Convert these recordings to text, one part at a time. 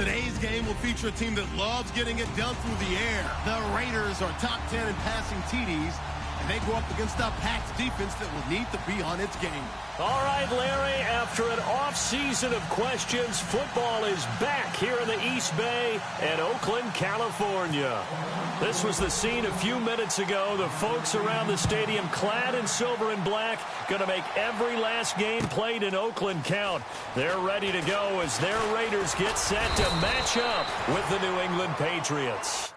Today's game will feature a team that loves getting it done through the air. The Raiders are top 10 in passing TDs, and they go up against a packed defense that will need to be on its game. All right, Larry, after an off-season of questions, football is back here in the East Bay and Oakland, California. This was the scene a few minutes ago. The folks around the stadium clad in silver and black going to make every last game played in Oakland count. They're ready to go as their Raiders get set to match up with the New England Patriots.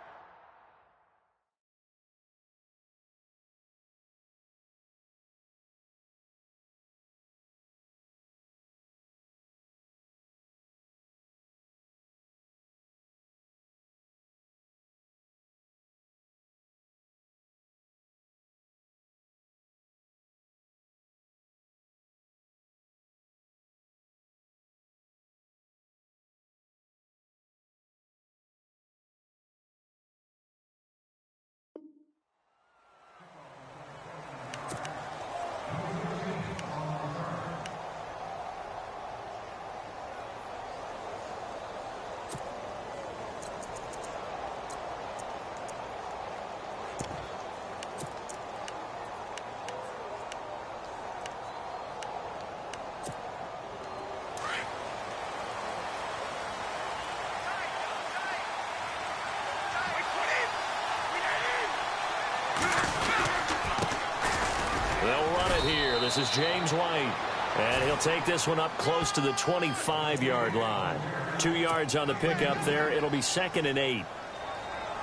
They'll run it here. This is James White. And he'll take this one up close to the 25-yard line. 2 yards on the pickup there. It'll be 2nd and 8.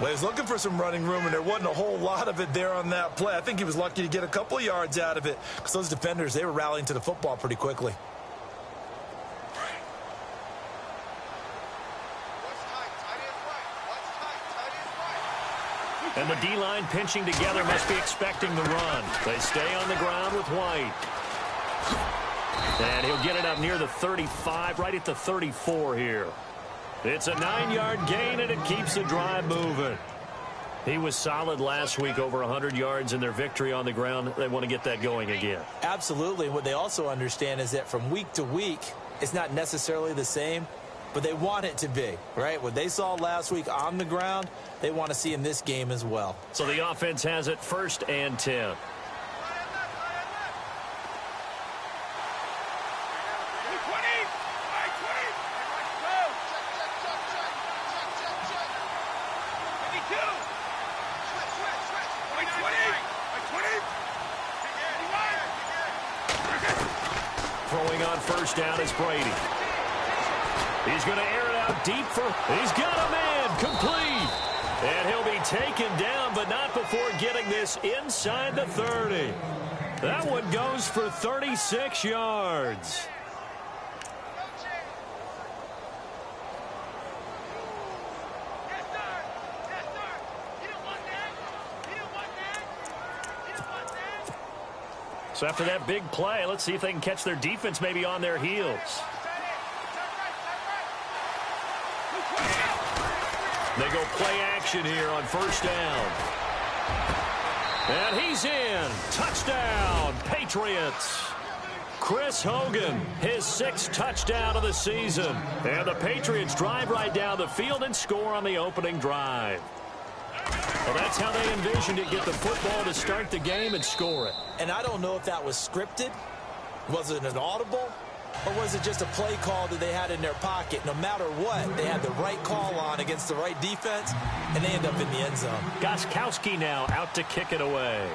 Well, he's looking for some running room, and there wasn't a whole lot of it there on that play. I think he was lucky to get a couple of yards out of it because those defenders, they were rallying to the football pretty quickly. And the D-line pinching together must be expecting the run. They stay on the ground with White. And he'll get it up near the 35, right at the 34 here. It's a 9-yard gain, and it keeps the drive moving. He was solid last week, over 100 yards in their victory on the ground. They want to get that going again. Absolutely. What they also understand is that from week to week, it's not necessarily the same, but they want it to be, right? What they saw last week on the ground, they want to see in this game as well. So the offense has it 1st and 10. Throwing on 1st down is Brady. He's going to air it out deep for... He's got a man complete. And he'll be taken down, but not before getting this inside the 30. That one goes for 36 yards. So after that big play, let's see if they can catch their defense maybe on their heels. They go play action here on 1st down. And he's in. Touchdown, Patriots. Chris Hogan, his 6th touchdown of the season. And the Patriots drive right down the field and score on the opening drive. Well, that's how they envisioned it, get the football to start the game and score it. And I don't know if that was scripted. Was it an audible? Or was it just a play call that they had in their pocket? No matter what, they had the right call on against the right defense, and they end up in the end zone. Gostkowski now out to kick it away.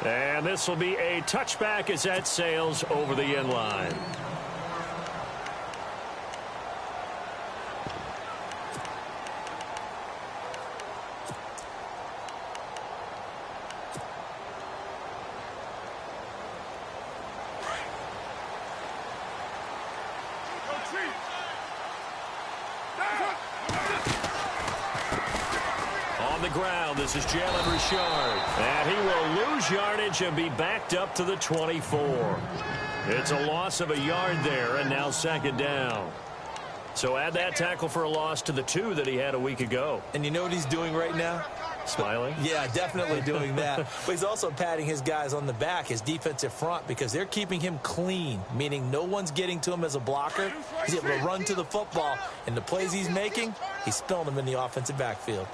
And this will be a touchback as that sails over the end line. This is Jalen Richard. And he will lose yardage and be backed up to the 24. It's a loss of a yard there, and now 2nd down. So add that tackle for a loss to the 2 that he had a week ago. And you know what he's doing right now? Smiling? Yeah, definitely doing that. But he's also patting his guys on the back, his defensive front, because they're keeping him clean, meaning no one's getting to him as a blocker. He's able to run to the football, and the plays he's making, he's spilling them in the offensive backfield.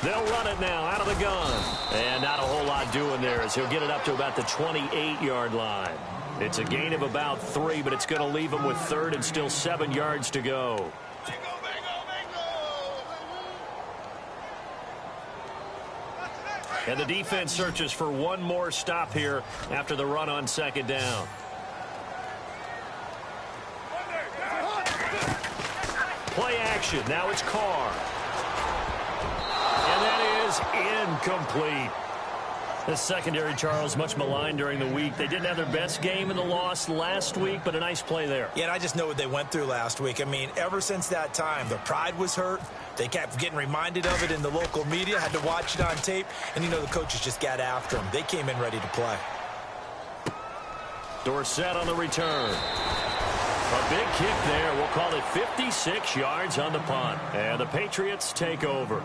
They'll run it now out of the gun. And not a whole lot doing there as he'll get it up to about the 28-yard line. It's a gain of about 3, but it's going to leave him with 3rd and still 7 yards to go. And the defense searches for one more stop here after the run on 2nd down. Play action. Now it's Carr. And that is incomplete. The secondary, Charles, much maligned during the week. They didn't have their best game in the loss last week, but a nice play there. Yeah, and I just know what they went through last week. I mean, ever since that time, their pride was hurt. They kept getting reminded of it in the local media, had to watch it on tape, and, you know, the coaches just got after them. They came in ready to play. Dorsett on the return. A big kick there. We'll call it 56 yards on the punt. And the Patriots take over.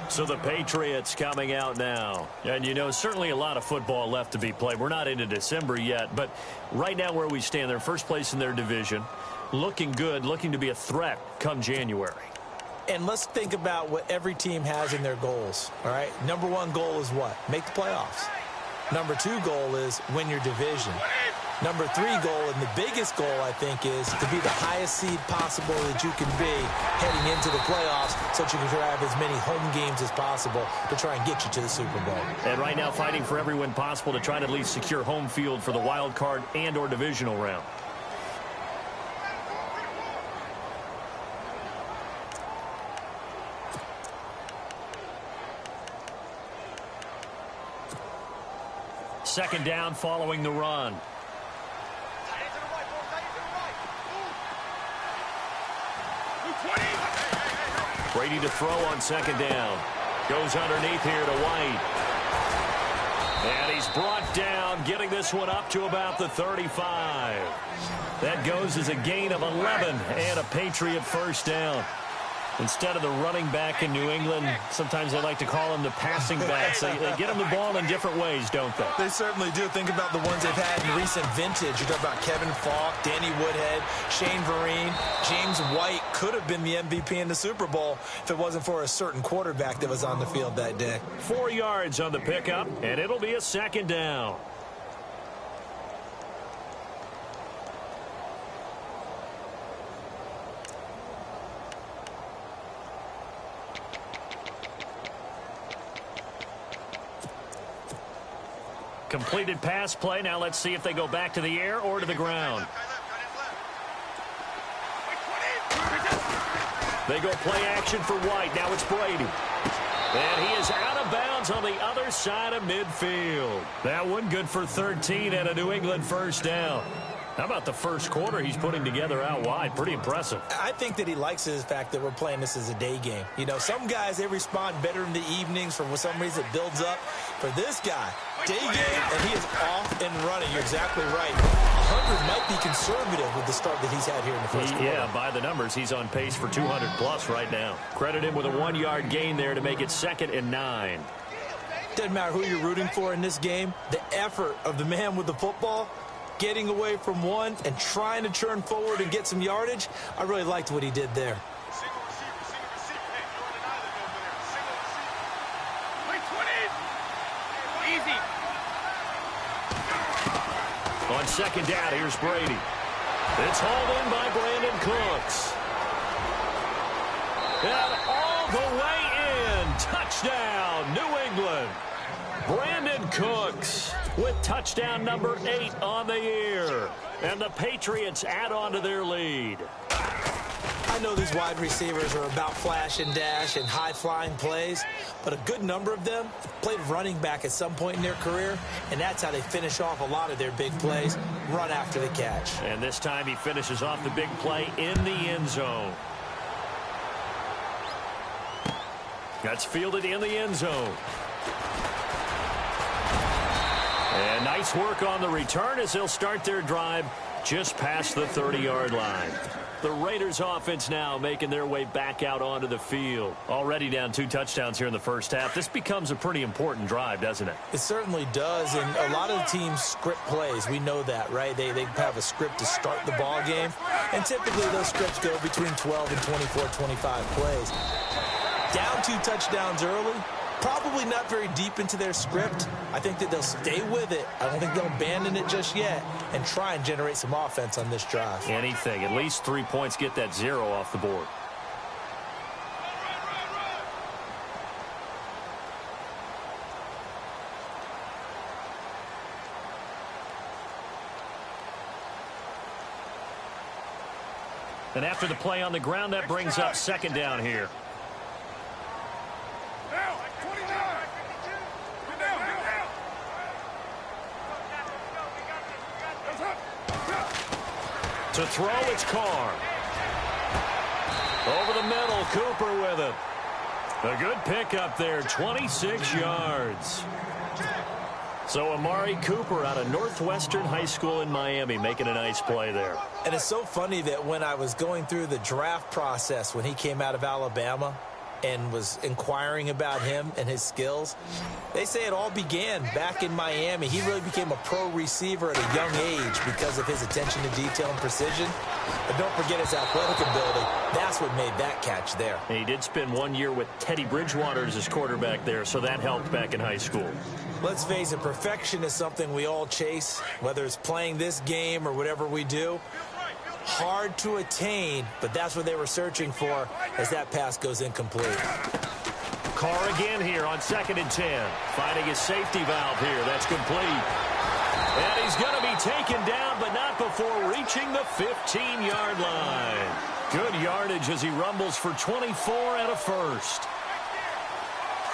So the Patriots coming out now. And, you know, certainly a lot of football left to be played. We're not into December yet, but right now where we stand, they're first place in their division. Looking good, looking to be a threat come January. And let's think about what every team has in their goals, all right? Number 1 goal is what? Make the playoffs. Number 2 goal is win your division. Number 3 goal, and the biggest goal, I think, is to be the highest seed possible that you can be heading into the playoffs so that you can have as many home games as possible to try and get you to the Super Bowl. And right now fighting for every win possible to try to at least secure home field for the wild card and or divisional round. Second down following the run. Brady to throw on 2nd down. Goes underneath here to White. And he's brought down, getting this one up to about the 35. That goes as a gain of 11 and a Patriot first down. Instead of the running back in New England, sometimes they like to call them the passing backs. They get them the ball in different ways, don't they? They certainly do. Think about the ones they've had in recent vintage. You talk about Kevin Falk, Danny Woodhead, Shane Vereen. James White could have been the MVP in the Super Bowl if it wasn't for a certain quarterback that was on the field that day. 4 yards on the pickup, and it'll be a 2nd down. Completed pass play. Now let's see if they go back to the air or to the ground. They go play action for White. Now it's Brady. And he is out of bounds on the other side of midfield. That one good for 13 and a New England first down. How about the first quarter he's putting together out wide? Pretty impressive. I think that he likes the fact that we're playing this as a day game. You know, some guys, they respond better in the evenings. For some reason, it builds up. For this guy, day game, and he is off and running. You're exactly right. 100 might be conservative with the start that he's had here in the first quarter. Yeah, by the numbers, he's on pace for 200-plus right now. Credit him with a 1-yard gain there to make it 2nd and 9. Doesn't matter who you're rooting for in this game. The effort of the man with the football, getting away from one and trying to churn forward and get some yardage, I really liked what he did there. On 2nd down, here's Brady. It's hauled in by Brandon Cooks. And all the way in. Touchdown, New England. Brandon Cooks with touchdown number 8 on the year. And the Patriots add on to their lead. I know these wide receivers are about flash and dash and high-flying plays, but a good number of them played running back at some point in their career, and that's how they finish off a lot of their big plays, run after the catch. And this time he finishes off the big play in the end zone. That's fielded in the end zone. And nice work on the return as they'll start their drive just past the 30-yard line. The Raiders offense now making their way back out onto the field. Already down 2 touchdowns here in the first half. This becomes a pretty important drive, doesn't it? It certainly does, and a lot of the teams script plays. We know that, right? They have a script to start the ball game, and typically those scripts go between 12 and 24, 25 plays. Down 2 touchdowns early, probably not very deep into their script. I think that they'll stay with it. I don't think they'll abandon it just yet and try and generate some offense on this drive. Anything. At least 3 points, get that 0 off the board. And after the play on the ground, that brings up second down here. To throw, it's Carr. Over the middle, Cooper with it. A good pickup there, 26 yards. So Amari Cooper out of Northwestern High School in Miami making a nice play there. And it's so funny that when I was going through the draft process when he came out of Alabama and was inquiring about him and his skills, they say it all began back in Miami. He really became a pro receiver at a young age because of his attention to detail and precision. But don't forget his athletic ability. That's what made that catch there. And he did spend 1 year with Teddy Bridgewater as his quarterback there, so that helped back in high school. Let's face it, perfection is something we all chase, whether it's playing this game or whatever we do. Hard to attain, but that's what they were searching for as that pass goes incomplete. Carr again here on 2nd and 10. Finding his safety valve here. That's complete. And he's going to be taken down, but not before reaching the 15-yard line. Good yardage as he rumbles for 24 and a first.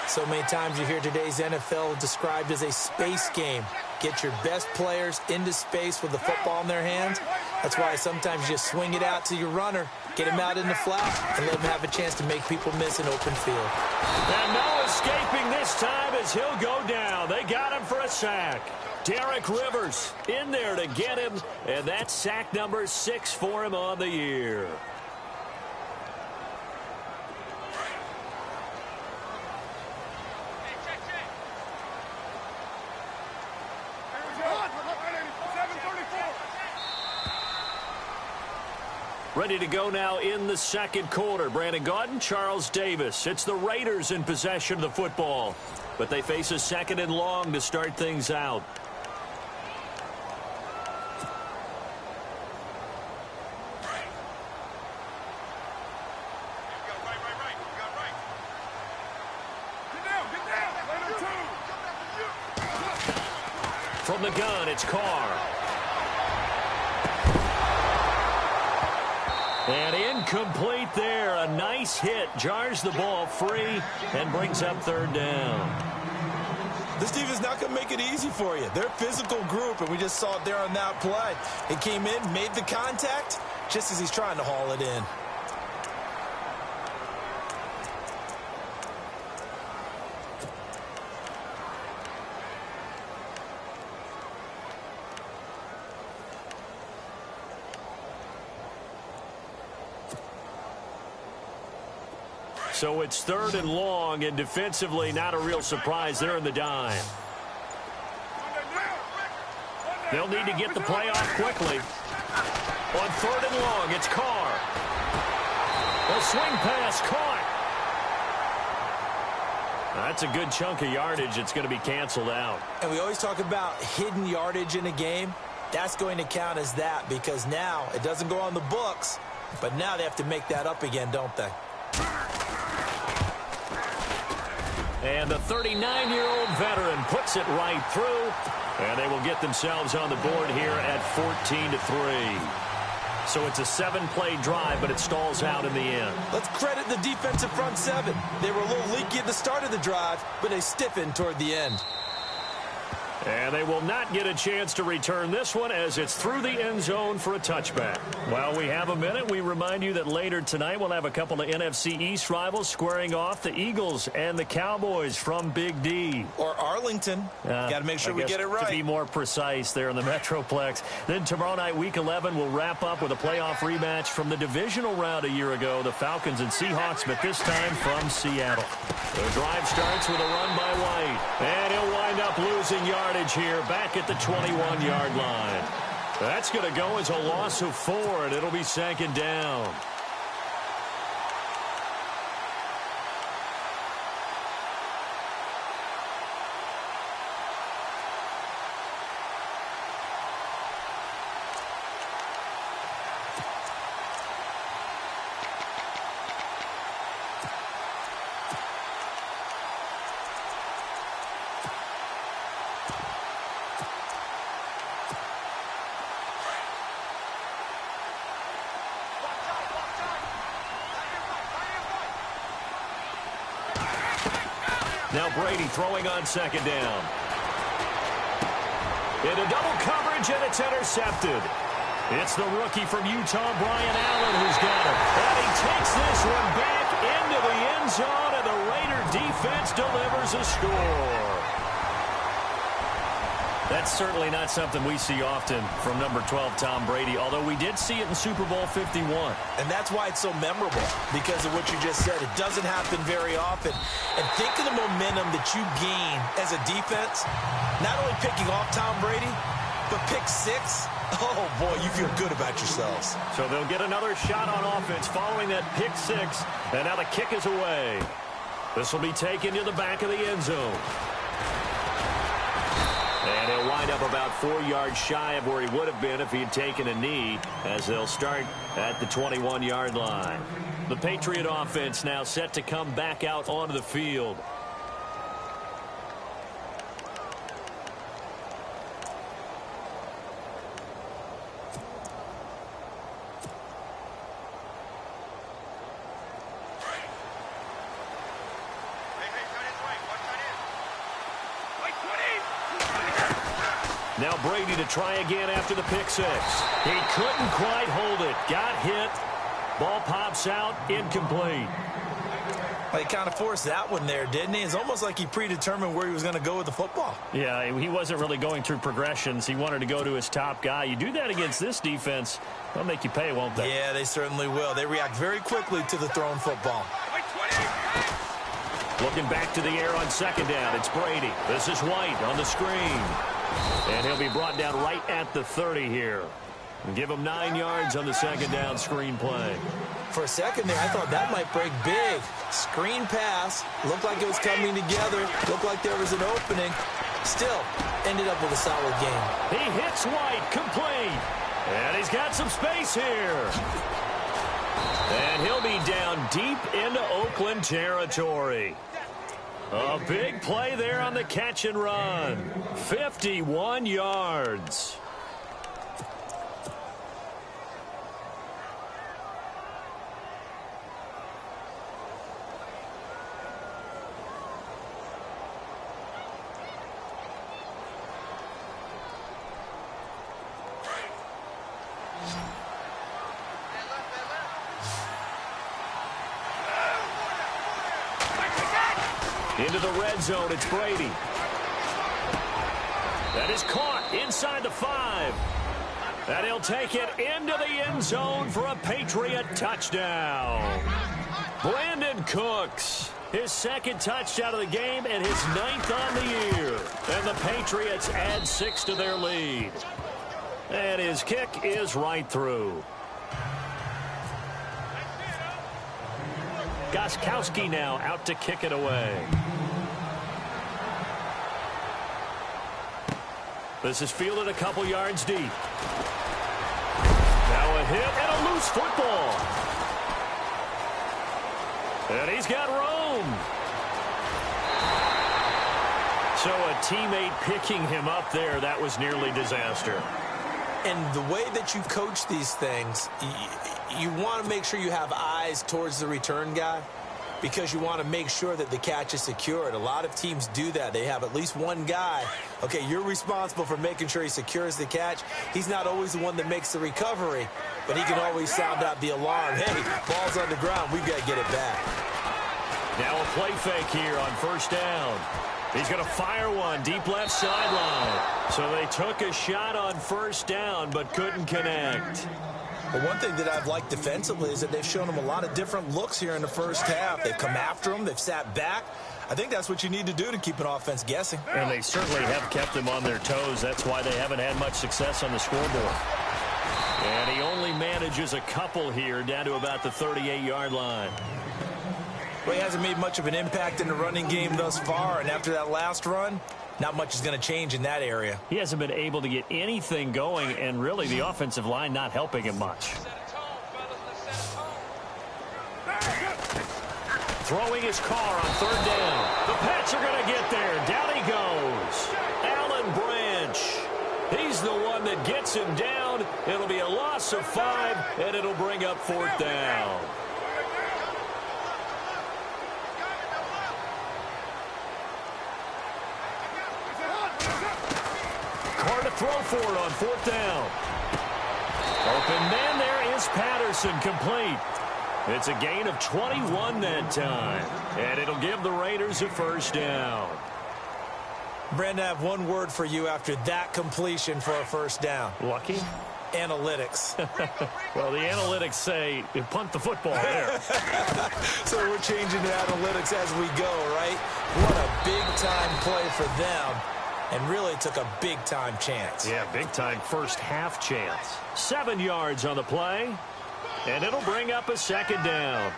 So many times you hear today's NFL described as a space game. Get your best players into space with the football in their hands. That's why sometimes you just swing it out to your runner, get him out in the flat, and let him have a chance to make people miss an open field. And no escaping this time as he'll go down. They got him for a sack. Derek Rivers in there to get him, and that's sack number 6 for him on the year. Ready to go now in the second quarter. Brandon Gaudin, Charles Davis. It's the Raiders in possession of the football, but they face a 2nd and long to start things out. From the gun, it's Carr. And incomplete there. A nice hit. Jars the ball free and brings up 3rd down. This defense is not going to make it easy for you. They're a physical group, and we just saw it there on that play. It came in, made the contact, just as he's trying to haul it in. So it's 3rd and long, and defensively not a real surprise. They're in the dime. They'll need to get the play off quickly. On 3rd and long, it's Carr. A swing pass caught. That's a good chunk of yardage. It's going to be canceled out. And we always talk about hidden yardage in a game. That's going to count as that because now it doesn't go on the books, but now they have to make that up again, don't they? And the 39-year-old veteran puts it right through, and they will get themselves on the board here at 14-3. So it's a 7-play drive, but it stalls out in the end. Let's credit the defensive front 7. They were a little leaky at the start of the drive, but they stiffened toward the end. And they will not get a chance to return this one as it's through the end zone for a touchback. While we have a minute, we remind you that later tonight we'll have a couple of NFC East rivals squaring off, the Eagles and the Cowboys from Big D. Or Arlington. Got to make sure we get it right. To be more precise there in the Metroplex. Then tomorrow night, Week 11, we'll wrap up with a playoff rematch from the divisional round a year ago, the Falcons and Seahawks, but this time from Seattle. The drive starts with a run by White, and he'll wind up losing yardage here back at the 21-yard line. That's going to go as a loss of 4, and it'll be second down. Now Brady throwing on second down. Into double coverage, and it's intercepted. It's the rookie from Utah, Brian Allen, who's got it. And he takes this one back into the end zone, and the Raider defense delivers a score. That's certainly not something we see often from number 12, Tom Brady, although we did see it in Super Bowl 51. And that's why it's so memorable, because of what you just said. It doesn't happen very often. And think of the momentum that you gain as a defense, not only picking off Tom Brady, but pick 6. Oh, boy, you feel good about yourselves. So they'll get another shot on offense following that pick 6, and now the kick is away. This will be taken to the back of the end zone. And he'll wind up about 4 yards shy of where he would have been if he had taken a knee, as they'll start at the 21-yard line. The Patriot offense now set to come back out onto the field. Now Brady to try again after the pick 6. He couldn't quite hold it. Got hit. Ball pops out. Incomplete. Well, he kind of forced that one there, didn't he? It's almost like he predetermined where he was going to go with the football. Yeah, he wasn't really going through progressions. He wanted to go to his top guy. You do that against this defense, they'll make you pay, won't they? Yeah, they certainly will. They react very quickly to the thrown football. Looking back to the air on second down. It's Brady. This is White on the screen. And he'll be brought down right at the 30 here. And give him 9 yards on the second down screen play. For a second there, I thought that might break big. Screen pass. Looked like it was coming together. Looked like there was an opening. Still, ended up with a solid game. He hits White, complete. And he's got some space here. And he'll be down deep into Oakland territory. A big play there on the catch and run. 51 yards. Into the red zone, it's Brady. That is caught inside the 5. And he'll take it into the end zone for a Patriot touchdown. Brandon Cooks, his second touchdown of the game and his 9th on the year. And the Patriots add 6 to their lead. And his kick is right through. Gostkowski now out to kick it away. This is fielded a couple yards deep. Now a hit and a loose football. And he's got room. So a teammate picking him up there, that was nearly disaster. And the way that you coach these things, you want to make sure you have eyes towards the return guy. because you want to make sure that the catch is secured. A lot of teams do that. They have at least one guy. Okay, you're responsible for making sure he secures the catch. He's not always the one that makes the recovery, but he can always sound out the alarm. Hey, ball's on the ground. We've got to get it back. Now a play fake here on first down. He's going to fire one deep left sideline. So they took a shot on first down but couldn't connect. But one thing that I've liked defensively is that they've shown him a lot of different looks here in the first half. They've come after him. They've sat back. I think that's what you need to do to keep an offense guessing. And they certainly have kept them on their toes. That's why they haven't had much success on the scoreboard. And he only manages a couple here down to about the 38-yard line. Well, he hasn't made much of an impact in the running game thus far, and after that last run, not much is going to change in that area. He hasn't been able to get anything going, and really the offensive line not helping him much. Throwing his car on third down. The Pats are going to get there. Down he goes. Alan Branch. He's the one that gets him down. It'll be a loss of 5, and it'll bring up fourth down. Carr to throw for it on fourth down. Open man there is Patterson, complete. It's a gain of 21 that time, and it'll give the Raiders a first down. Brandon, I have one word for you after that completion for a first down. Lucky? Analytics. Well, the analytics say you punt the football there. So we're changing to analytics as we go, right? What a big-time play for them, and really took a big-time chance. Yeah, big-time first half chance. 7 yards on the play, and it'll bring up a second down.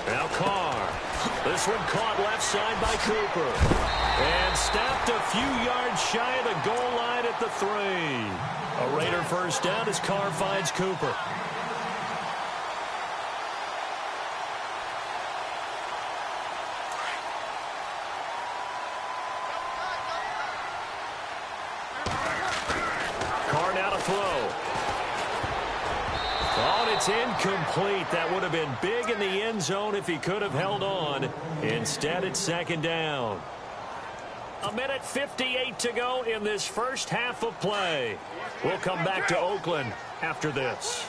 Now Carr. This one caught left side by Cooper. And stopped a few yards shy of the goal line at the 3. A Raider first down as Carr finds Cooper. Carr now to throw. Oh, it's incomplete. That would have been big in the end zone if he could have held on. Instead, it's second down. 1:58 to go in this first half of play. We'll come back to Oakland after this.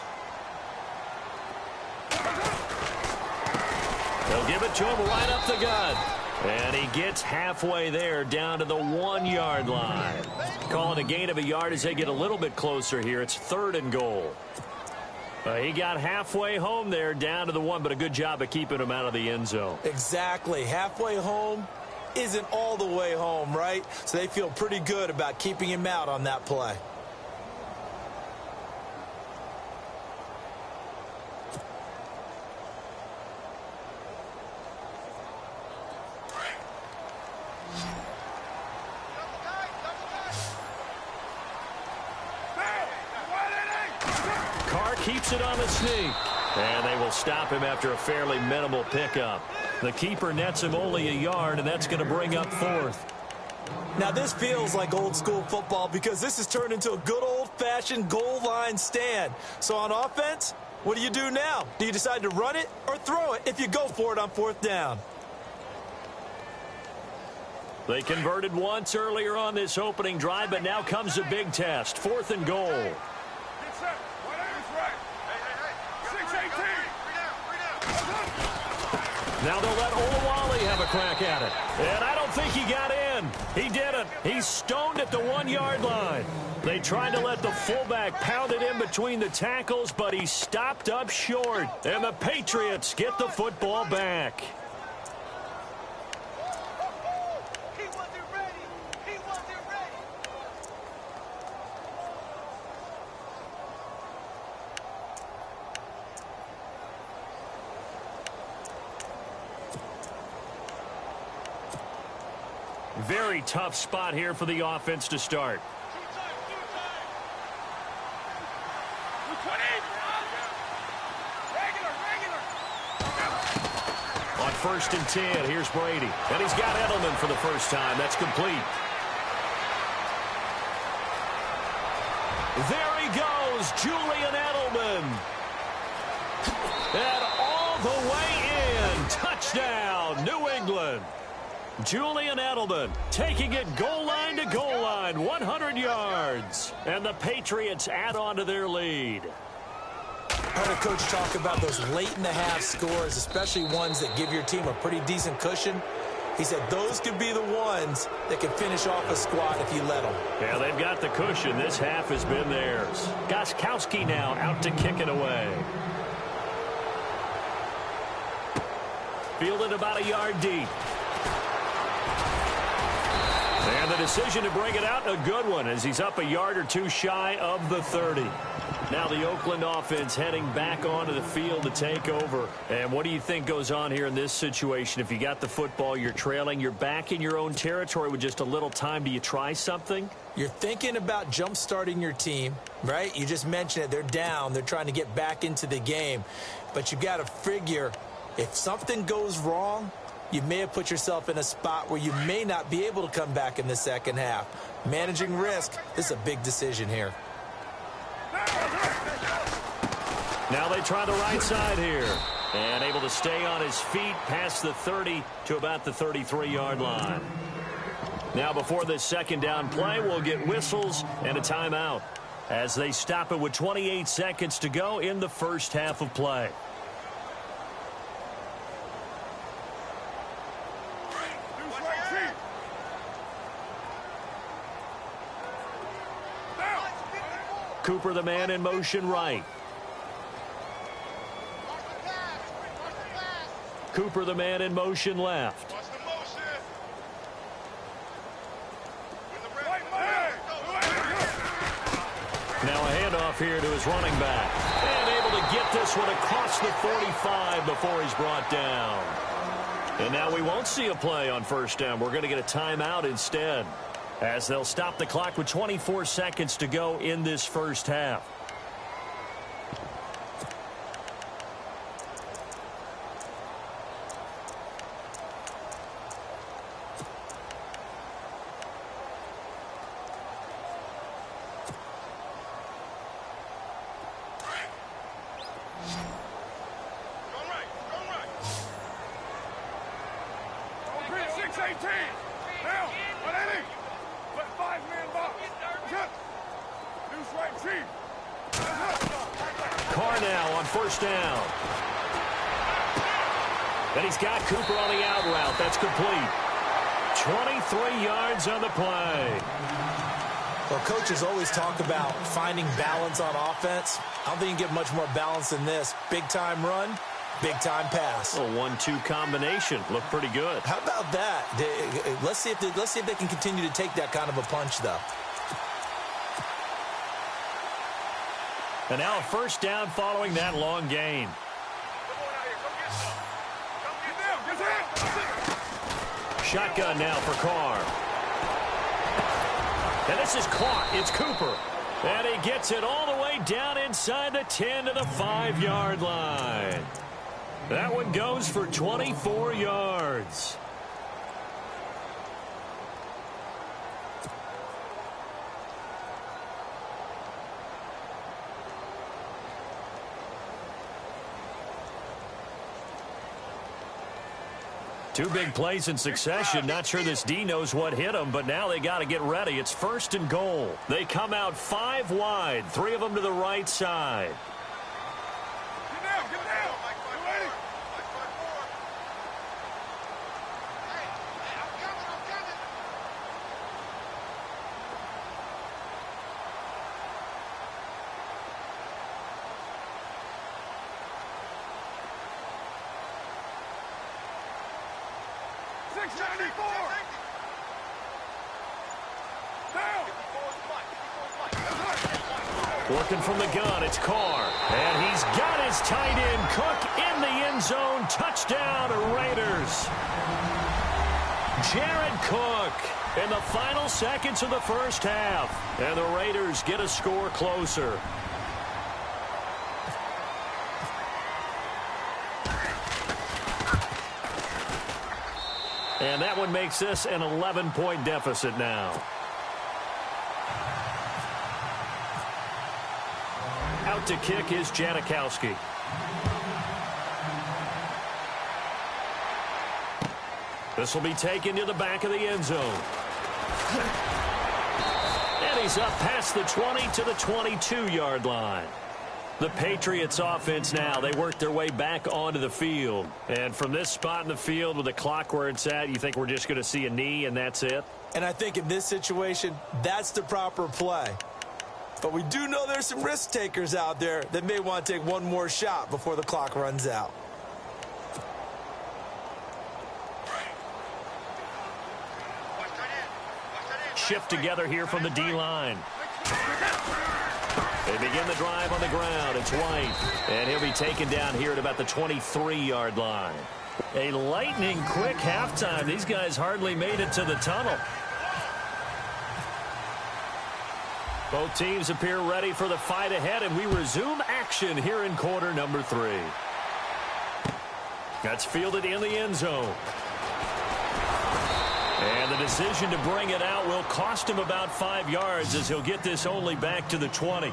They'll give it to him right up the gut. And he gets halfway there down to the 1-yard line. Calling a gain of a yard as they get a little bit closer here. It's 3rd and goal. He got halfway home there down to the 1, but a good job of keeping him out of the end zone. Exactly. Halfway home isn't all the way home, right? So they feel pretty good about keeping him out on that play. Carr keeps it on the sneak. And they will stop him after a fairly minimal pickup. The keeper nets him only a yard, and that's going to bring up 4th. Now, this feels like old school football because this has turned into a good old-fashioned goal line stand. So on offense, what do you do now? Do you decide to run it or throw it if you go for it on 4th down? They converted once earlier on this opening drive, but now comes a big test. 4th and goal. Now they'll let Olawale have a crack at it. And I don't think he got in. He didn't. He's stoned at the 1-yard line. They tried to let the fullback pound it in between the tackles, but he stopped up short. And the Patriots get the football back. Very tough spot here for the offense to start. On 1st and 10. Here's Brady. And he's got Edelman for the first time. That's complete. There he goes, Julian Edelman. And all the way in. Touchdown, New England. Julian Edelman taking it goal line to goal line, 100 yards. And the Patriots add on to their lead. I heard a coach talk about those late-in-the-half scores, especially ones that give your team a pretty decent cushion. He said those could be the ones that can finish off a squad if you let them. Yeah, they've got the cushion. This half has been theirs. Gostkowski now out to kick it away. Fielded about a yard deep. And the decision to bring it out, a good one, as he's up a yard or two shy of the 30. Now the Oakland offense heading back onto the field to take over. And what do you think goes on here in this situation? If you got the football, you're trailing, you're back in your own territory with just a little time. Do you try something? You're thinking about jump-starting your team, right? You just mentioned it. They're down. They're trying to get back into the game. But you've got to figure if something goes wrong, you may have put yourself in a spot where you may not be able to come back in the second half. Managing risk, this is a big decision here. Now they try the right side here. And able to stay on his feet past the 30 to about the 33-yard line. Now before this second down play, we'll get whistles and a timeout as they stop it with 28 seconds to go in the first half of play. Cooper, the man in motion right. Cooper, the man in motion left. Now a handoff here to his running back. And able to get this one across the 45 before he's brought down. And now we won't see a play on first down. We're going to get a timeout instead, as they'll stop the clock with 24 seconds to go in this first half. Carr now on first down. And he's got Cooper on the out route. That's complete. 23 yards on the play. Well, coaches always talk about finding balance on offense. I don't think you can get much more balance than this. Big-time run, big-time pass. A 1-2 combination. Looked pretty good. How about that? Let's see if they can continue to take that kind of a punch, though. And now a first down following that long gain. Shotgun now for Carr. And this is caught. It's Cooper. And he gets it all the way down inside the 10 to the 5-yard line. That one goes for 24 yards. Two big plays in succession. Not sure this D knows what hit him, but now they got to get ready. It's first and goal. They come out 5 wide, 3 of them to the right side. Get down, get down. You ready? Hey, I'm coming. Working from the gun, it's Carr. And he's got his tight end, Cook, in the end zone. Touchdown, Raiders. Jared Cook in the final seconds of the first half. And the Raiders get a score closer. And that one makes this an 11-point deficit now. Out to kick is Janikowski. This will be taken to the back of the end zone. And he's up past the 20 to the 22-yard line. The Patriots offense now, they work their way back onto the field. And from this spot in the field with the clock where it's at, you think we're just going to see a knee and that's it? And I think in this situation, that's the proper play. But we do know there's some risk takers out there that may want to take one more shot before the clock runs out. Shift together here from the D-line. They begin the drive on the ground. It's White. And he'll be taken down here at about the 23-yard line. A lightning-quick halftime. These guys hardly made it to the tunnel. Both teams appear ready for the fight ahead, and we resume action here in quarter number 3. That's fielded in the end zone. And the decision to bring it out will cost him about 5 yards as he'll get this only back to the 20.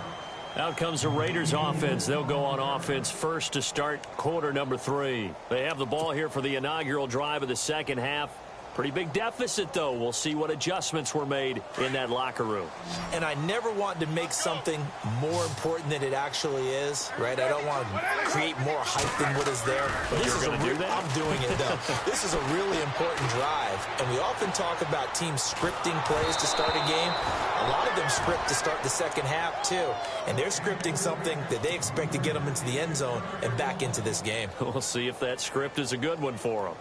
Out comes the Raiders offense. They'll go on offense first to start quarter number 3. They have the ball here for the inaugural drive of the second half. Pretty big deficit, though. We'll see what adjustments were made in that locker room. And I never want to make something more important than it actually is, right? I don't want to create more hype than what is there. But You're going to do that? I'm doing it, though. This is a really important drive. And we often talk about teams scripting plays to start a game. A lot of them script to start the second half, too. And they're scripting something that they expect to get them into the end zone and back into this game. We'll see if that script is a good one for them.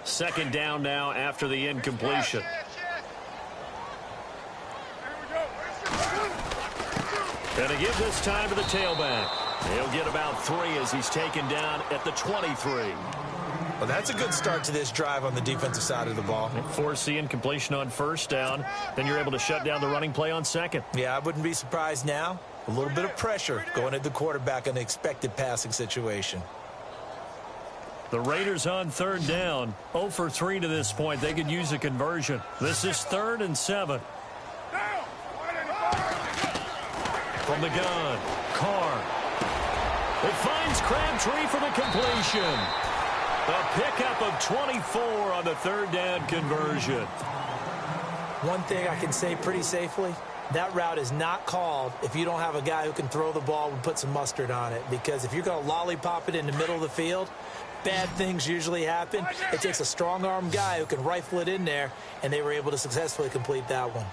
Second down now after the incompletion. And to give this time to the tailback. He'll get about 3 as he's taken down at the 23. Well, that's a good start to this drive on the defensive side of the ball. Force the incompletion on first down. Then you're able to shut down the running play on second. Yeah, I wouldn't be surprised now. A little bit of pressure going at the quarterback in an expected passing situation. The Raiders on third down. 0 for 3 to this point. They could use a conversion. This is 3rd and 7. From the gun, Carr. It finds Crabtree for the completion. A pickup of 24 on the third down conversion. One thing I can say pretty safely, that route is not called if you don't have a guy who can throw the ball and put some mustard on it. Because if you're going to lollipop it in the middle of the field, bad things usually happen. It takes a strong-arm guy who can rifle it in there, and they were able to successfully complete that one.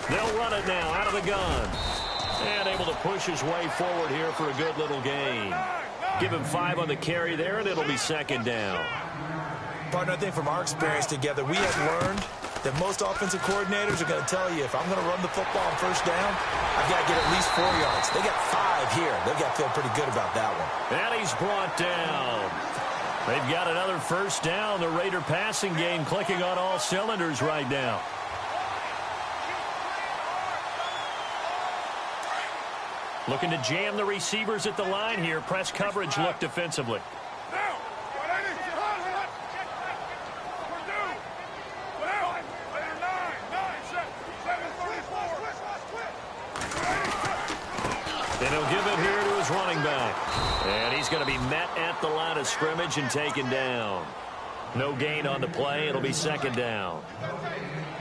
They'll run it now out of the gun. And able to push his way forward here for a good little gain. Give him 5 on the carry there, and it'll be second down. Partner, I think from our experience together, we have learned that most offensive coordinators are going to tell you, if I'm going to run the football on first down, I've got to get at least 4 yards. They got 5 here. They've got to feel pretty good about that one. And he's brought down. They've got another first down. The Raider passing game clicking on all cylinders right now. Looking to jam the receivers at the line here. Press coverage look defensively. And he'll give it here to his running back. And he's going to be met at the line of scrimmage and taken down. No gain on the play. It'll be second down.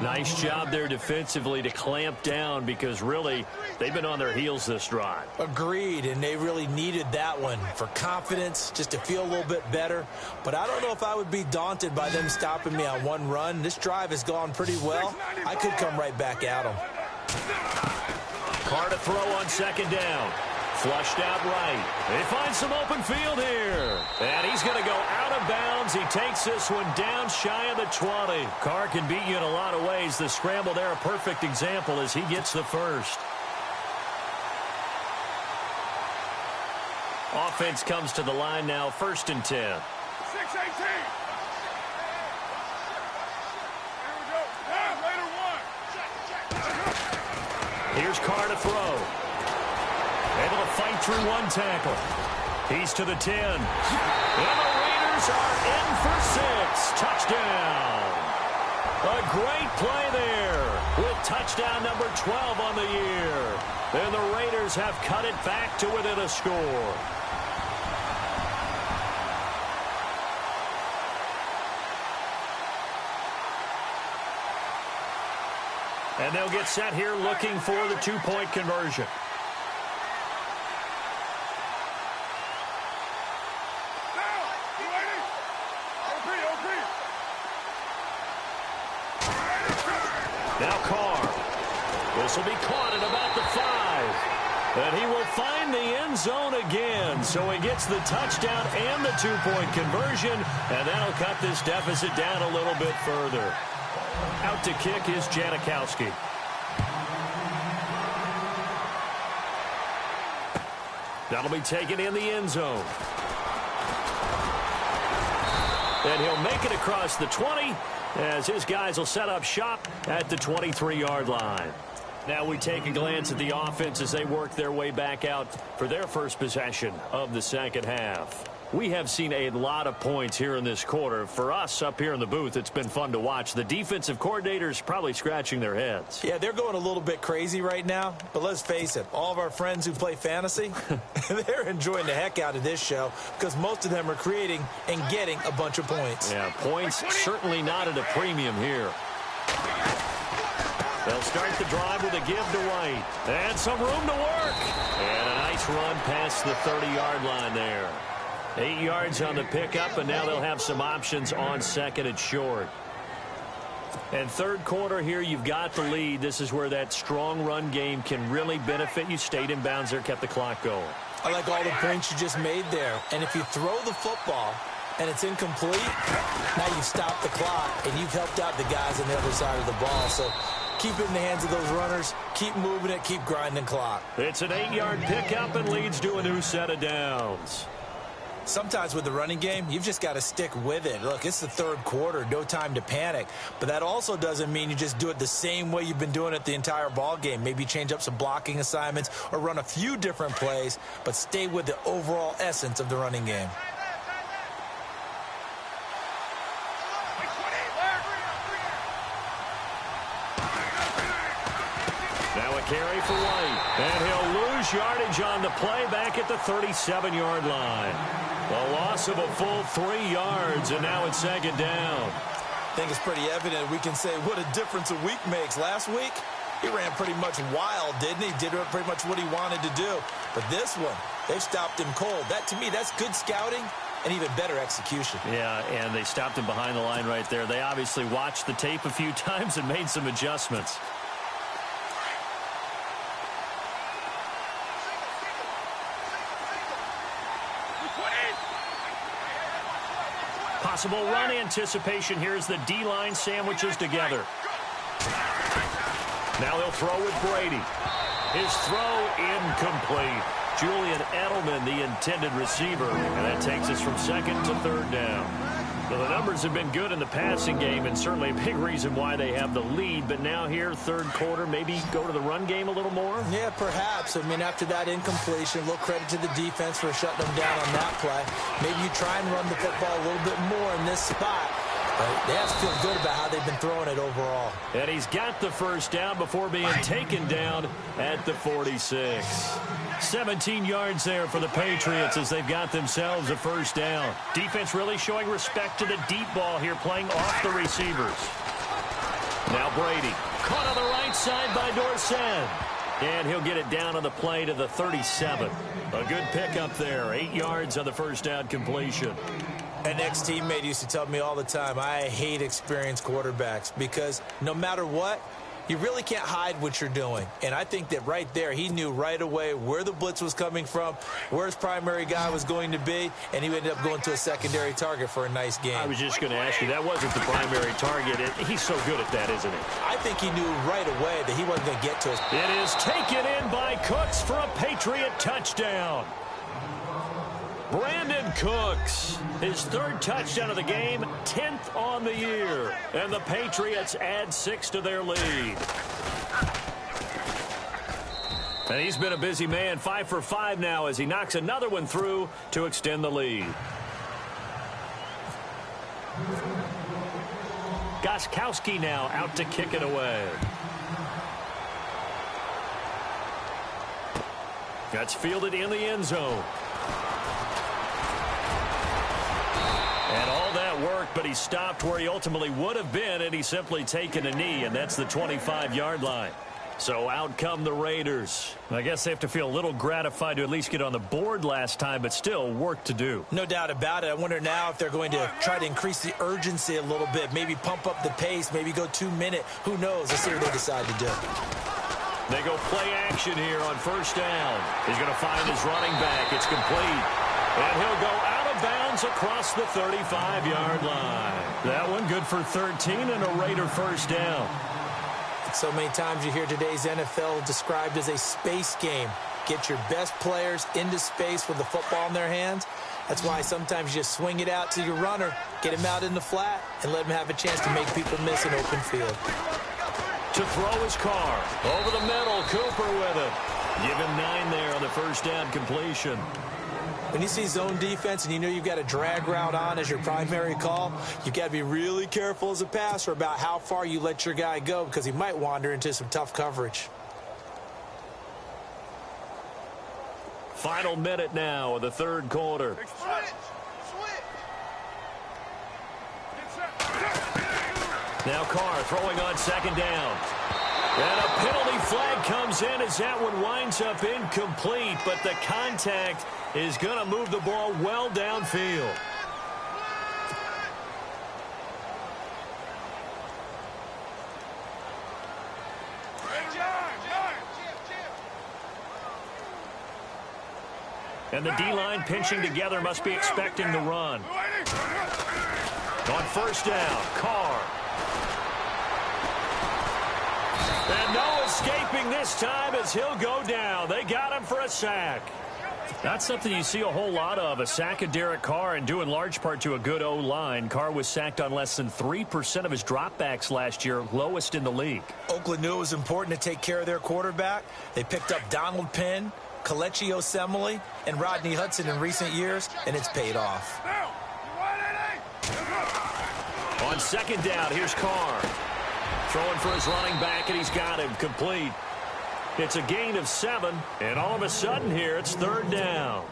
Nice job there defensively to clamp down because really they've been on their heels this drive. Agreed, and they really needed that one for confidence, just to feel a little bit better. But I don't know if I would be daunted by them stopping me on one run. This drive has gone pretty well. I could come right back at them. Carr to throw on second down. Flushed out right. They find some open field here. And he's going to go out of bounds. He takes this one down shy of the 20. Carr can beat you in a lot of ways. The scramble there, a perfect example as he gets the first. Offense comes to the line now, 1st and 10. 6-18. Here's Carr to throw. Able to fight through one tackle. He's to the 10. And the Raiders are in for 6. Touchdown. A great play there with touchdown number 12 on the year. And the Raiders have cut it back to within a score. And they'll get set here looking for the two-point conversion. Now Carr. This will be caught at about the 5. And he will find the end zone again. So he gets the touchdown and the two-point conversion. And that'll cut this deficit down a little bit further. Out to kick is Janikowski. That'll be taken in the end zone. And he'll make it across the 20 as his guys will set up shop at the 23-yard line. Now we take a glance at the offense as they work their way back out for their first possession of the second half. We have seen a lot of points here in this quarter. For us up here in the booth, it's been fun to watch. The defensive coordinators probably scratching their heads. Yeah, they're going a little bit crazy right now. But let's face it, all of our friends who play fantasy, they're enjoying the heck out of this show because most of them are creating and getting a bunch of points. Yeah, points certainly not at a premium here. They'll start the drive with a give to White. And some room to work. And a nice run past the 30-yard line there. 8 yards on the pickup, and now they'll have some options on second and short. And third quarter here, you've got the lead. This is where that strong run game can really benefit you. Stayed in bounds there, kept the clock going. I like all the points you just made there. And if you throw the football and it's incomplete, now you stop the clock, and you've helped out the guys on the other side of the ball. So keep it in the hands of those runners. Keep moving it. Keep grinding clock. It's an 8-yard pickup and leads to a new set of downs. Sometimes with the running game, you've just got to stick with it. Look, it's the third quarter, no time to panic. But that also doesn't mean you just do it the same way you've been doing it the entire ball game. Maybe change up some blocking assignments or run a few different plays, but stay with the overall essence of the running game. Now a carry for White, and he'll lose yardage on the play back at the 37-yard line. A loss of a full 3 yards, and now it's second down. I think it's pretty evident. We can say what a difference a week makes. Last week, he ran pretty much wild, didn't he? Did pretty much what he wanted to do. But this one, they've stopped him cold. That, to me, that's good scouting and even better execution. Yeah, and they stopped him behind the line right there. They obviously watched the tape a few times and made some adjustments. Possible run anticipation here as the D-line sandwiches together. Now they'll throw with Brady. His throw incomplete. Julian Edelman, the intended receiver. And that takes us from second to third down. Well, the numbers have been good in the passing game and certainly a big reason why they have the lead. But now here, third quarter, maybe go to the run game a little more? Yeah, perhaps. I mean, after that incompletion, a little credit to the defense for shutting them down on that play. Maybe you try and run the football a little bit more in this spot. But they have to feel good about how they've been throwing it overall. And he's got the first down before being taken down at the 46. 17 yards there for the Patriots as they've got themselves a first down. Defense really showing respect to the deep ball here, playing off the receivers. Now Brady, caught on the right side by Dorsett. And he'll get it down on the play to the 37. A good pickup there, 8 yards on the first down completion. An ex-teammate used to tell me all the time, I hate experienced quarterbacks because no matter what, you really can't hide what you're doing. And I think that right there, he knew right away where the blitz was coming from, where his primary guy was going to be, and he ended up going to a secondary target for a nice game. I was just going to ask you, that wasn't the primary target. He's so good at that, isn't he? I think he knew right away that he wasn't going to get to us. It is taken in by Cooks for a Patriot touchdown. Brandon Cooks, his third touchdown of the game, 10th on the year. And the Patriots add 6 to their lead. And he's been a busy man, 5 for 5 now as he knocks another one through to extend the lead. Gostkowski now out to kick it away. That's fielded in the end zone. And all that work, but he stopped where he ultimately would have been, and he's simply taken a knee, and that's the 25-yard line. So out come the Raiders. I guess they have to feel a little gratified to at least get on the board last time, but still work to do. No doubt about it. I wonder now if they're going to try to increase the urgency a little bit, maybe pump up the pace, maybe go 2-minute. Who knows? Let's see what they decide to do. They go play action here on first down. He's going to find his running back. It's complete. And he'll go out of bounds across the 35-yard line. That one good for 13 and a Raider first down. So many times you hear today's NFL described as a space game. Get your best players into space with the football in their hands. That's why sometimes you just swing it out to your runner, get him out in the flat, and let him have a chance to make people miss an open field. To throw his car. Over the middle, Cooper with it. Give him 9 there on the first down completion. When you see zone defense and you know you've got a drag route on as your primary call, you've got to be really careful as a passer about how far you let your guy go because he might wander into some tough coverage. Final minute now of the third quarter. Now Carr throwing on second down. And a penalty flag comes in as that one winds up incomplete, but the contact is going to move the ball well downfield. And the D-line pinching together must be expecting the run. On first down, Carr. And no escaping this time as he'll go down. They got him for a sack. That's something you see a whole lot of, a sack of DreCarr, and due in large part to a good O-line. Carr was sacked on less than 3% of his dropbacks last year, lowest in the league. Oakland knew it was important to take care of their quarterback. They picked up Donald Penn, Kelechi Osemele, and Rodney Hudson in recent years, and it's paid off. On second down, here's Carr. Throwing for his running back, and he's got him complete. It's a gain of 7, and all of a sudden here, it's third down.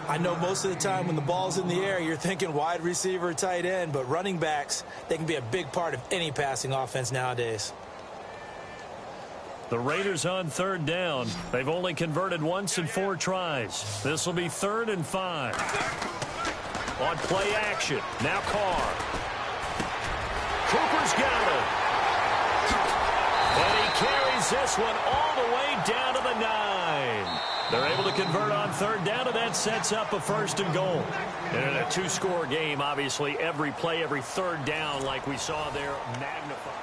I know most of the time when the ball's in the air, you're thinking wide receiver, tight end, but running backs, they can be a big part of any passing offense nowadays. The Raiders on third down. They've only converted once in 4 tries. This will be 3rd and 5. On play action, now Carr. Cooper's got it. And he carries this one all the way down to the 9. They're able to convert on third down, and that sets up a 1st and goal. And in a 2-score game, obviously, every play, every third down, like we saw there, magnified.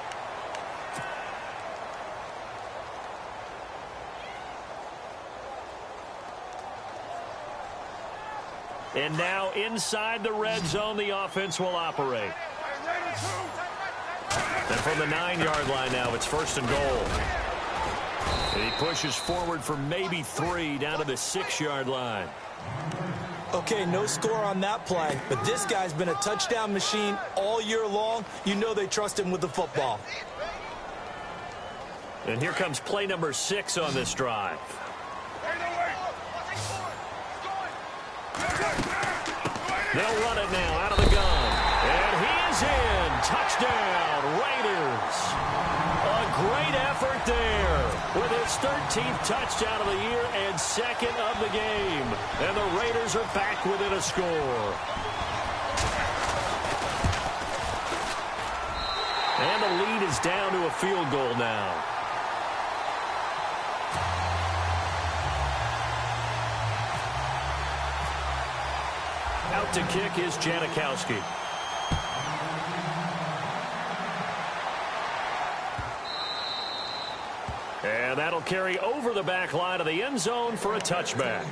And now inside the red zone, the offense will operate. And from the 9-yard line now, it's 1st and goal. And he pushes forward for maybe 3 down to the 6-yard line. Okay, no score on that play, but this guy's been a touchdown machine all year long. You know they trust him with the football. And here comes play number 6 on this drive. They'll run it now out of the gun. And he is in. Touchdown, Raiders. A great effort there with his 13th touchdown of the year and 2nd of the game. And the Raiders are back within a score. And the lead is down to a field goal now. Out to kick is Janikowski. And that'll carry over the back line of the end zone for a touchback.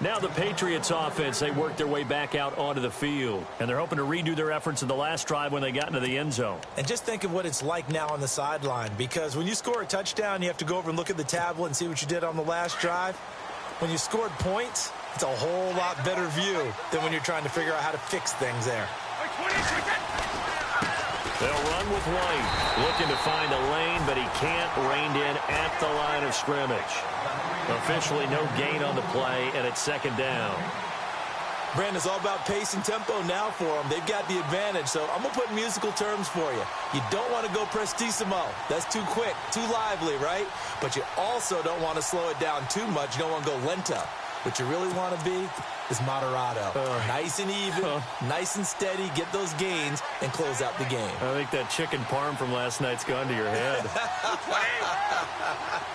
Now the Patriots offense, they work their way back out onto the field. And they're hoping to redo their efforts in the last drive when they got into the end zone. And just think of what it's like now on the sideline. Because when you score a touchdown, you have to go over and look at the tablet and see what you did on the last drive. When you scored points, it's a whole lot better view than when you're trying to figure out how to fix things there. They'll run with White, looking to find a lane, but he can't rein in at the line of scrimmage. Officially no gain on the play, and it's second down. Brandon, it's all about pace and tempo now for them. They've got the advantage, so I'm going to put musical terms for you. You don't want to go prestissimo. That's too quick, too lively, right? But you also don't want to slow it down too much. You don't want to go lento. What you really want to be is moderato. Nice and even, nice and steady, get those gains, and close out the game. I think that chicken parm from last night's gone to your head.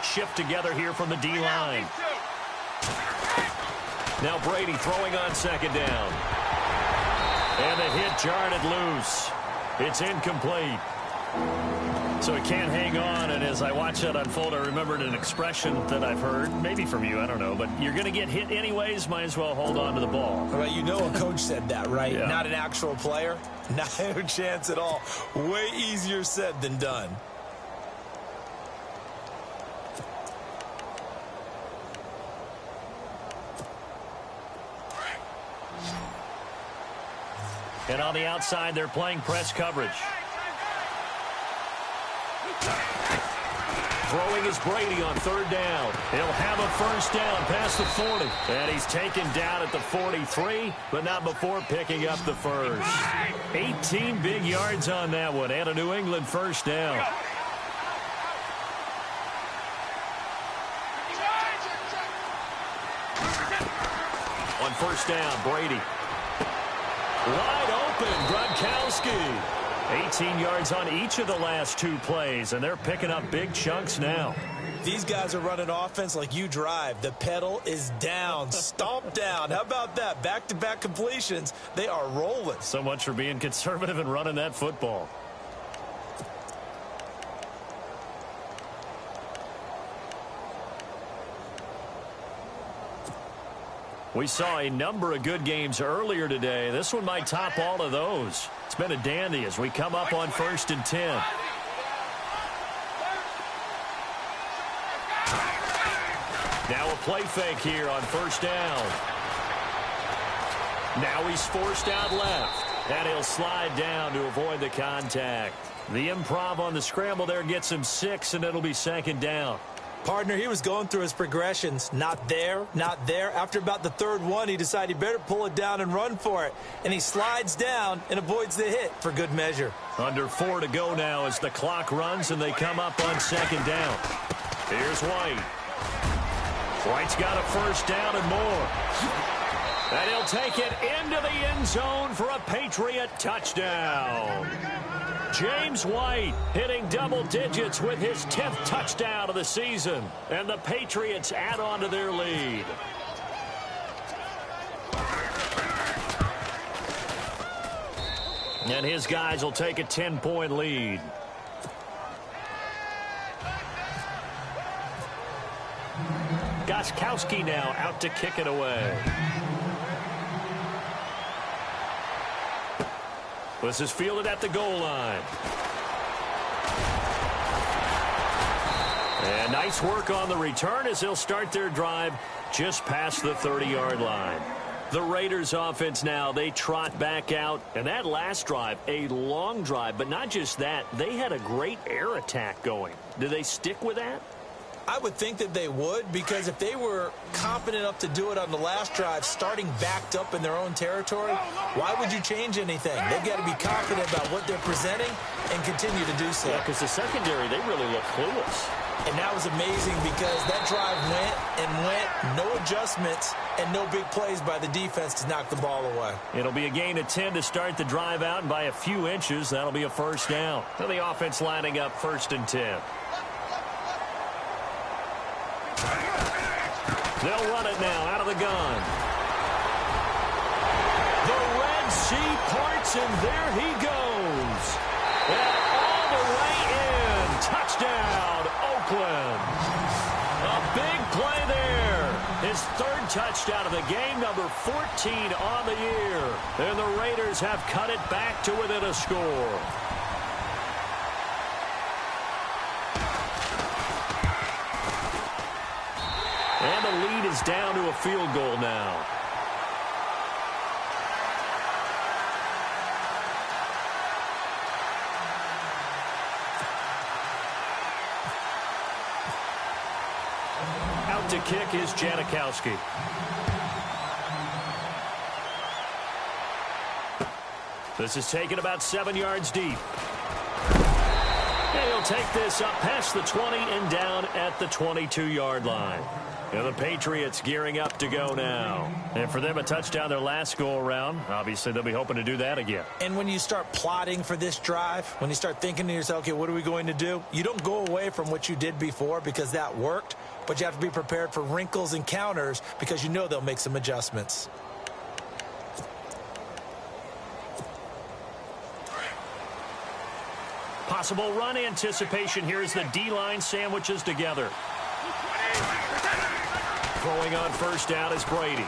Shift together here from the D-line. Now Brady throwing on second down. And the hit jarred it loose. It's incomplete. So he can't hang on, and as I watch that unfold, I remembered an expression that I've heard, maybe from you, I don't know, but you're going to get hit anyways, might as well hold on to the ball. Well, you know a coach said that, right? Yeah. Not an actual player. Not a chance at all. Way easier said than done. And on the outside, they're playing press coverage. Throwing is Brady on third down. He'll have a first down past the 40. And he's taken down at the 43, but not before picking up the first. 18 big yards on that one, and a New England first down. On first down, Brady. Wide open, Gronkowski. 18 yards on each of the last two plays, and they're picking up big chunks now. These guys are running offense like you drive. The pedal is down, stomp down. How about that? Back-to-back completions. They are rolling. So much for being conservative and running that football. We saw a number of good games earlier today. This one might top all of those. It's been a dandy as we come up on 1st and 10. Now a play fake here on first down. Now he's forced out left, and he'll slide down to avoid the contact. The improv on the scramble there gets him 6, and it'll be second down. Partner, he was going through his progressions. Not there, not there. After about the third one, he decided he better pull it down and run for it. And he slides down and avoids the hit for good measure. Under 4 to go now as the clock runs and they come up on second down. Here's White. White's got a first down and more. And he'll take it into the end zone for a Patriot touchdown. James White hitting double digits with his 10th touchdown of the season. And the Patriots add on to their lead. And his guys will take a 10-point lead. Gostkowski now out to kick it away. This is fielded at the goal line. And nice work on the return as they'll start their drive just past the 30-yard line. The Raiders offense now, they trot back out. And that last drive, a long drive, but not just that, they had a great air attack going. Do they stick with that? I would think that they would, because if they were confident enough to do it on the last drive, starting backed up in their own territory, why would you change anything? They've got to be confident about what they're presenting and continue to do so. Yeah, because the secondary, they really look clueless. And that was amazing because that drive went and went, no adjustments, and no big plays by the defense to knock the ball away. It'll be a gain of 10 to start the drive out, and by a few inches, that'll be a first down. So the offense lining up 1st and 10. They'll run it now out of the gun. The Red Sea parts, and there he goes. And all the way in. Touchdown, Oakland. big play there. His third touchdown of the game, number 14 on the year. And the Raiders have cut it back to within a score. And the lead is down to a field goal now. Out to kick is Janikowski. This is taken about 7 yards deep. And he'll take this up past the 20 and down at the 22-yard line. And the Patriots gearing up to go now. And for them, a touchdown their last go-around. Obviously, they'll be hoping to do that again. And when you start plotting for this drive, when you start thinking to yourself, okay, what are we going to do? You don't go away from what you did before because that worked, but you have to be prepared for wrinkles and counters because you know they'll make some adjustments. Possible run anticipation here as the D-line sandwiches together. Throwing on first down is Brady.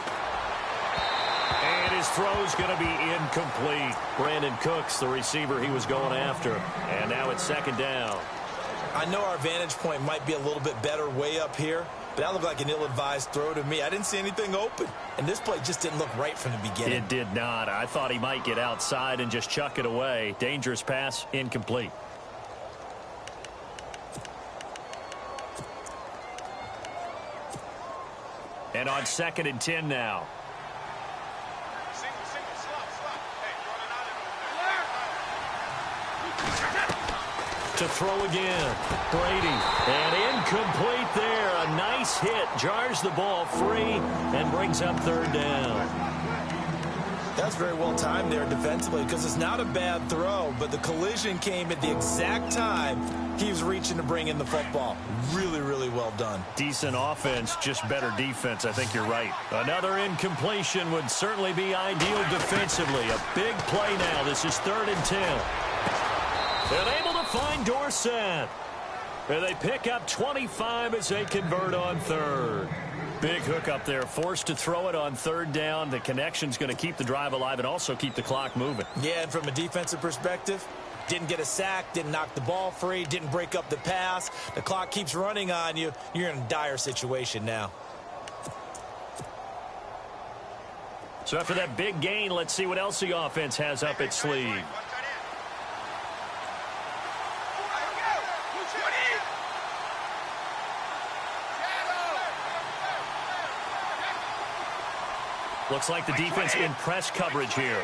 And his throw's going to be incomplete. Brandon Cooks, the receiver he was going after. And now it's second down. I know our vantage point might be a little bit better way up here, but that looked like an ill-advised throw to me. I didn't see anything open. And this play just didn't look right from the beginning. It did not. I thought he might get outside and just chuck it away. Dangerous pass, incomplete. And on 2nd and 10 now. To throw again. Brady. And incomplete there. A nice hit. Jars the ball free and brings up third down. That's very well timed there defensively because it's not a bad throw, but the collision came at the exact time he was reaching to bring in the football. Really, really well done. Decent offense, just better defense. I think you're right. Another incompletion would certainly be ideal defensively. A big play now. This is 3rd and 10. And able to find Dorsett. And they pick up 25 as they convert on 3rd. Big hook up there, forced to throw it on 3rd down. The connection's going to keep the drive alive and also keep the clock moving. Yeah, and from a defensive perspective, didn't get a sack, didn't knock the ball free, didn't break up the pass. The clock keeps running on you. You're in a dire situation now. So after that big gain, let's see what else the offense has up its sleeve. Looks like the defense in press coverage here.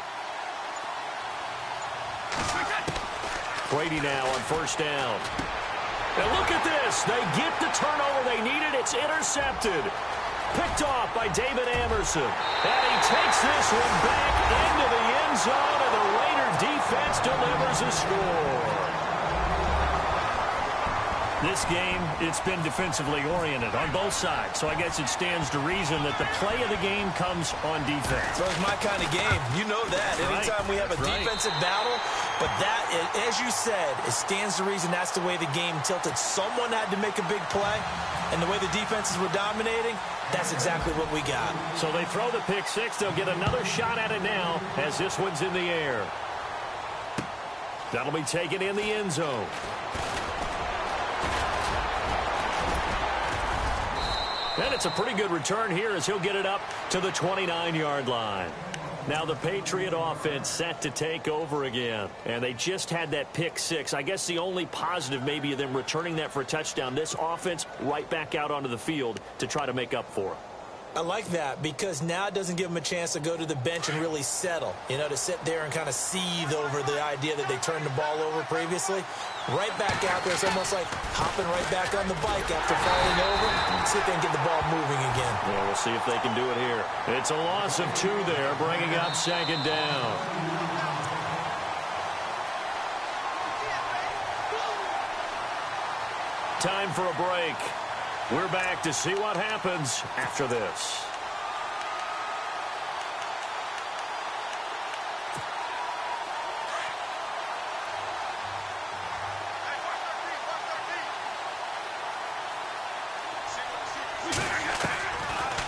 Brady now on first down. And look at this. They get the turnover they needed. It's intercepted. Picked off by David Amerson. And he takes this one back into the end zone, and the Raider defense delivers a score. This game, it's been defensively oriented on both sides, so I guess it stands to reason that the play of the game comes on defense. So it's my kind of game. You know that. Anytime we have a defensive battle, but that, as you said, it stands to reason that's the way the game tilted. Someone had to make a big play, and the way the defenses were dominating, that's exactly what we got. So they throw the pick six. They'll get another shot at it now as this one's in the air. That'll be taken in the end zone. And it's a pretty good return here as he'll get it up to the 29-yard line. Now the Patriot offense set to take over again. And they just had that pick six. I guess the only positive maybe of them returning that for a touchdown. This offense right back out onto the field to try to make up for it. I like that because now it doesn't give them a chance to go to the bench and really settle, you know, to sit there and kind of seethe over the idea that they turned the ball over previously. Right back out there, it's almost like hopping right back on the bike after falling over. See if they can get the ball moving again. Yeah, we'll see if they can do it here. It's a loss of 2 there, bringing up 2nd down. Time for a break. We're back to see what happens after this.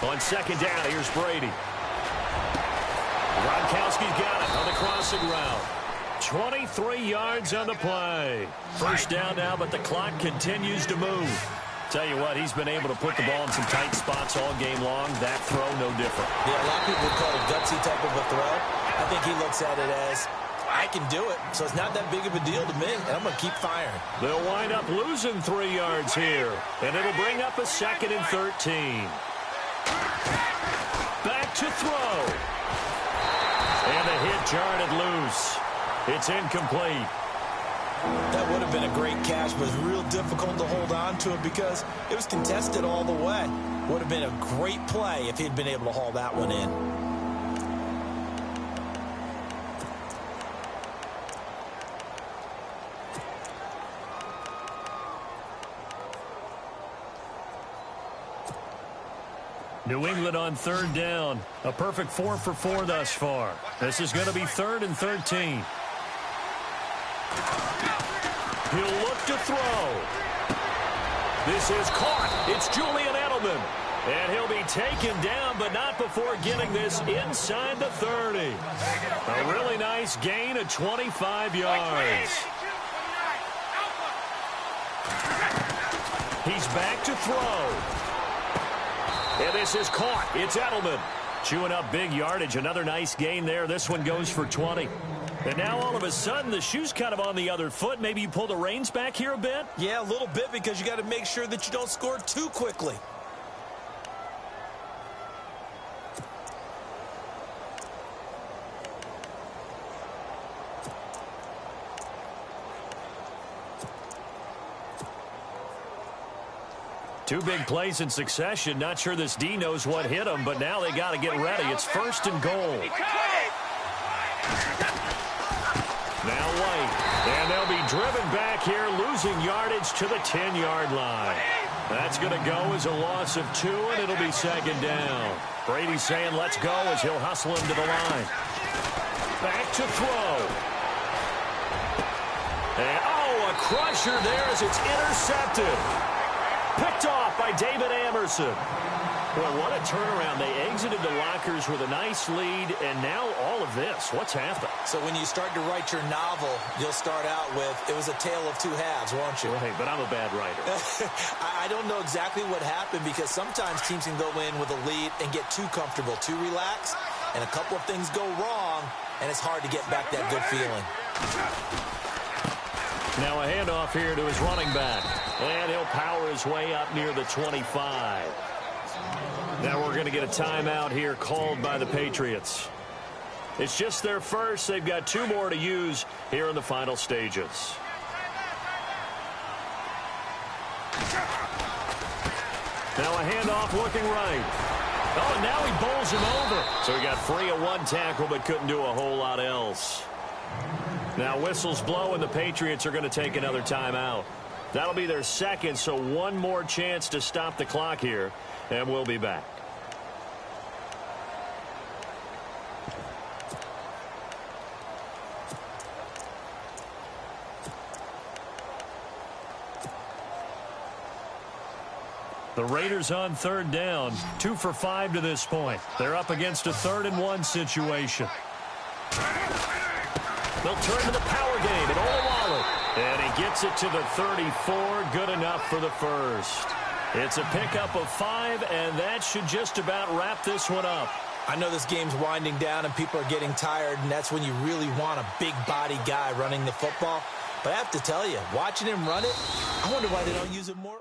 On second down, here's Brady. Gronkowski's got it on the crossing route. 23 yards on the play. First down now, but the clock continues to move. Tell you what, he's been able to put the ball in some tight spots all game long. That throw, no different. Yeah, a lot of people would call it a gutsy type of a throw. I think he looks at it as, I can do it, so it's not that big of a deal to me, and I'm going to keep firing. They'll wind up losing 3 yards here, and it'll bring up a 2nd and 13. Back to throw. And the hit jarred it loose. It's incomplete. That would have been a great catch, but it's real difficult to hold on to it because it was contested all the way. Would have been a great play if he'd been able to haul that one in. New England on 3rd down. A perfect 4 for 4 thus far. This is going to be 3rd and 13. He'll look to throw. This is caught. It's Julian Edelman. And he'll be taken down, but not before getting this inside the 30. A really nice gain of 25 yards. He's back to throw. And this is caught. It's Edelman. Chewing up big yardage. Another nice gain there. This one goes for 20. And now all of a sudden the shoe's kind of on the other foot. Maybe you pull the reins back here a bit? Yeah, a little bit because you got to make sure that you don't score too quickly. Two big plays in succession. Not sure this D knows what hit him, but now they got to get ready. It's 1st and goal. Now White. And they'll be driven back here, losing yardage to the 10-yard line. That's going to go as a loss of 2, and it'll be 2nd down. Brady's saying let's go as he'll hustle him to the line. Back to throw. And, a crusher there as it's intercepted. Picked off by David Amerson. Boy, what a turnaround. They exited the lockers with a nice lead, and now all of this. What's happened? So when you start to write your novel, you'll start out with, it was a tale of 2 halves, won't you? Right, but I'm a bad writer. I don't know exactly what happened because sometimes teams can go in with a lead and get too comfortable, too relaxed, and a couple of things go wrong, and it's hard to get back that good feeling. Now a handoff here to his running back. And he'll power his way up near the 25. Now we're going to get a timeout here called by the Patriots. It's just their first. They've got 2 more to use here in the final stages. Now a handoff looking right. Oh, and now he bowls him over. So he got free of 1 tackle but couldn't do a whole lot else. Now whistles blow and the Patriots are going to take another timeout. That'll be their 2nd, so 1 more chance to stop the clock here, and we'll be back. The Raiders on 3rd down, 2 for 5 to this point. They're up against a 3rd and 1 situation. They'll turn to the power game and Olawale. And he gets it to the 34. Good enough for the first. It's a pickup of 5, and that should just about wrap this one up. I know this game's winding down and people are getting tired, and that's when you really want a big body guy running the football. But I have to tell you, watching him run it, I wonder why they don't use it more.